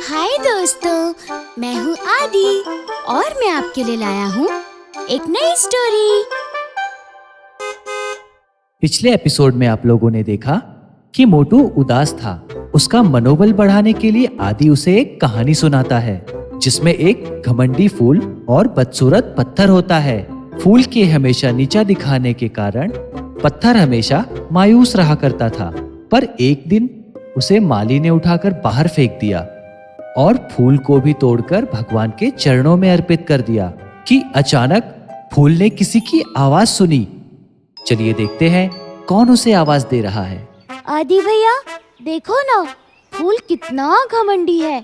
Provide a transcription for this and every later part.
हाय दोस्तों, मैं हूँ आदि और मैं आपके लिए लाया हूँ एक नई स्टोरी। पिछले एपिसोड में आप लोगों ने देखा कि मोटू उदास था। उसका मनोबल बढ़ाने के लिए आदि उसे एक कहानी सुनाता है जिसमें एक घमंडी फूल और बदसूरत पत्थर होता है। फूल के हमेशा नीचा दिखाने के कारण पत्थर हमेशा मायूस रहा करता था। पर एक दिन उसे माली ने उठाकर बाहर फेंक दिया और फूल को भी तोड़कर भगवान के चरणों में अर्पित कर दिया कि अचानक फूल ने किसी की आवाज सुनी। चलिए देखते हैं कौन उसे आवाज दे रहा है। आदि भैया देखो ना, फूल कितना घमंडी है।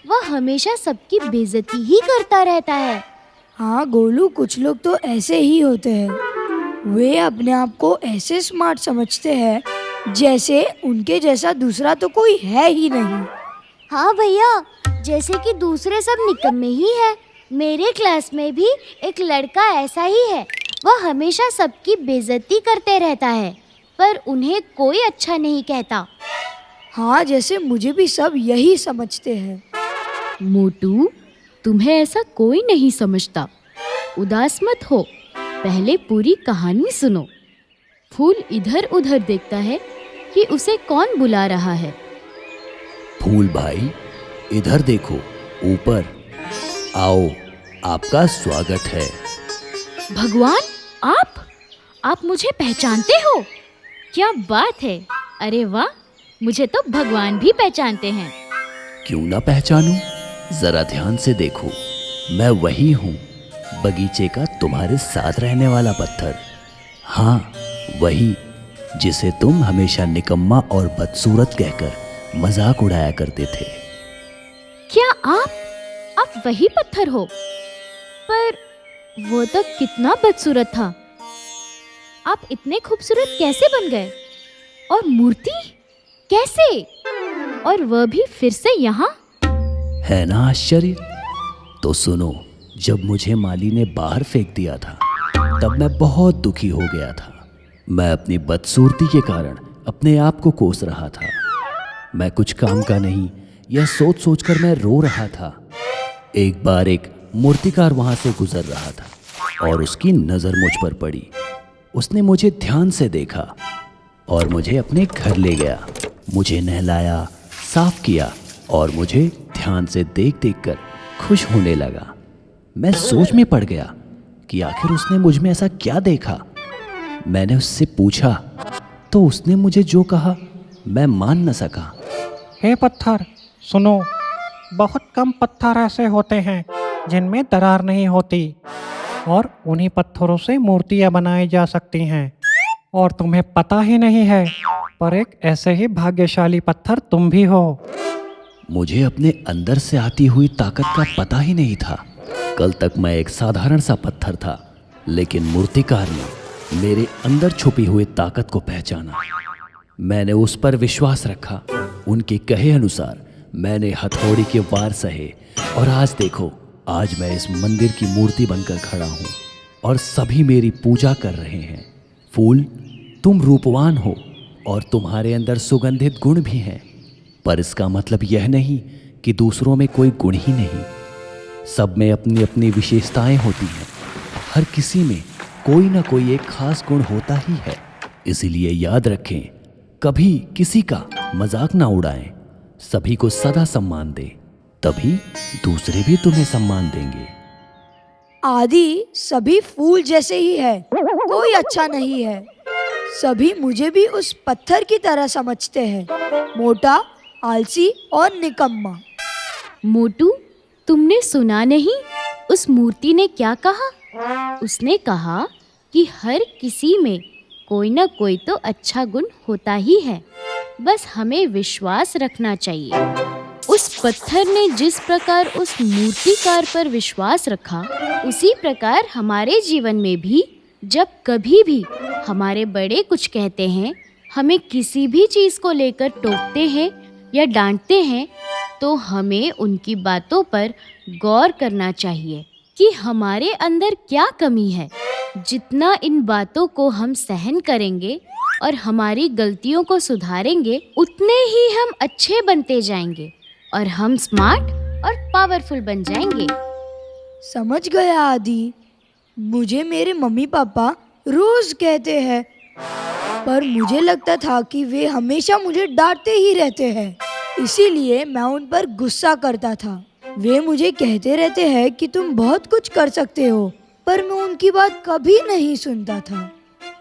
वह हमेशा सबकी बेइज्जती ही करता रहता है। हाँ गोलू, कुछ लोग तो ऐसे ही होते हैं। वे अपने आप को ऐसे स्मार्ट समझते हैं जैसे उनके जैसा दूसरा तो कोई है ही नहीं। हाँ भैया, जैसे कि दूसरे सब निकम्मे ही है। मेरे क्लास में भी एक लड़का ऐसा ही है। वह हमेशा सबकी बेइज्जती करते रहता है पर उन्हें कोई अच्छा नहीं कहता। हाँ, जैसे मुझे भी सब यही समझते हैं। मोटू, तुम्हें ऐसा कोई नहीं समझता। उदास मत हो, पहले पूरी कहानी सुनो। फूल इधर उधर देखता है कि उसे कौन बुला रहा है। फूल भाई, इधर देखो, ऊपर आओ, आपका स्वागत है। भगवान, आप मुझे पहचानते हो? क्या बात है! अरे वाह, मुझे तो भगवान भी पहचानते हैं। क्यों ना पहचानूं? जरा ध्यान से देखो, मैं वही हूँ, बगीचे का तुम्हारे साथ रहने वाला पत्थर। हाँ, वही जिसे तुम हमेशा निकम्मा और बदसूरत कहकर मजाक उड़ाया करते थे। क्या आप वही पत्थर हो? पर वो तो कितना बदसूरत था। आप इतने खूबसूरत कैसे बन गए? और मूर्ति कैसे? और वह भी फिर से यहाँ? है ना आश्चर्य? तो सुनो, जब मुझे माली ने बाहर फेंक दिया था तब मैं बहुत दुखी हो गया था। मैं अपनी बदसूरती के कारण अपने आप को कोस रहा था। मैं कुछ काम का नहीं, यह सोच सोचकर मैं रो रहा था। एक बार एक मूर्तिकार वहां से गुजर रहा था और उसकी नज़र मुझ पर पड़ी। उसने मुझे ध्यान से देखा और मुझे अपने घर ले गया। मुझे नहलाया, साफ किया और मुझे ध्यान से देख देख कर खुश होने लगा। मैं सोच में पड़ गया कि आखिर उसने मुझ में ऐसा क्या देखा। मैंने उससे पूछा तो उसने मुझे जो कहा मैं मान न सका। हे पत्थर, सुनो, बहुत कम पत्थर ऐसे होते हैं जिनमें दरार नहीं होती और उन्हीं पत्थरों से मूर्तियां बनाई जा सकती हैं। और तुम्हें पता ही नहीं है, पर एक ऐसे ही भाग्यशाली पत्थर तुम भी हो। मुझे अपने अंदर से आती हुई ताकत का पता ही नहीं था। कल तक मैं एक साधारण सा पत्थर था, लेकिन मूर्तिकार ने मेरे अंदर छुपी हुई ताकत को पहचाना। मैंने उस पर विश्वास रखा। उनके कहे अनुसार मैंने हथौड़ी के वार सहे और आज देखो, आज मैं इस मंदिर की मूर्ति बनकर खड़ा हूँ और सभी मेरी पूजा कर रहे हैं। फूल, तुम रूपवान हो और तुम्हारे अंदर सुगंधित गुण भी हैं, पर इसका मतलब यह नहीं कि दूसरों में कोई गुण ही नहीं। सब में अपनी अपनी विशेषताएं होती हैं। हर किसी में कोई ना कोई एक खास गुण होता ही है। इसीलिए याद रखें, कभी किसी का मजाक ना उड़ाएं। सभी को सदा सम्मान दें, तभी दूसरे भी तुम्हें सम्मान देंगे। आदि, सभी फूल जैसे ही है, कोई अच्छा नहीं है। सभी मुझे भी उस पत्थर की तरह समझते हैं, मोटा, आलसी और निकम्मा। मोटू, तुमने सुना नहीं उस मूर्ति ने क्या कहा? उसने कहा कि हर किसी में कोई ना कोई तो अच्छा गुण होता ही है, बस हमें विश्वास रखना चाहिए। उस पत्थर ने जिस प्रकार उस मूर्तिकार पर विश्वास रखा, उसी प्रकार हमारे जीवन में भी जब कभी भी हमारे बड़े कुछ कहते हैं, हमें किसी भी चीज़ को लेकर टोकते हैं या डांटते हैं, तो हमें उनकी बातों पर गौर करना चाहिए कि हमारे अंदर क्या कमी है। जितना इन बातों को हम सहन करेंगे और हमारी गलतियों को सुधारेंगे, उतने ही हम अच्छे बनते जाएंगे और हम स्मार्ट और पावरफुल बन जाएंगे। समझ गया आदि। मुझे मेरे मम्मी पापा रोज कहते हैं, पर मुझे लगता था कि वे हमेशा मुझे डांटते ही रहते हैं, इसीलिए मैं उन पर गुस्सा करता था। वे मुझे कहते रहते हैं कि तुम बहुत कुछ कर सकते हो, पर मैं उनकी बात कभी नहीं सुनता था।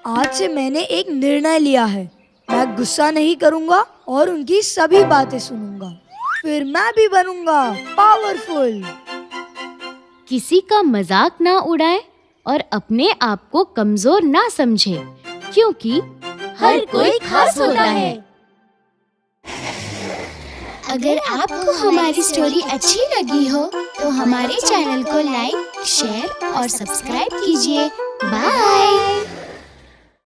आज से मैंने एक निर्णय लिया है, मैं गुस्सा नहीं करूँगा और उनकी सभी बातें सुनूंगा, फिर मैं भी बनूंगा पावरफुल। किसी का मजाक ना उड़ाए और अपने आप को कमजोर ना समझे, क्योंकि हर कोई खास होता है। अगर आपको हमारी स्टोरी अच्छी लगी हो तो हमारे चैनल को लाइक, शेयर और सब्सक्राइब कीजिए। बाय।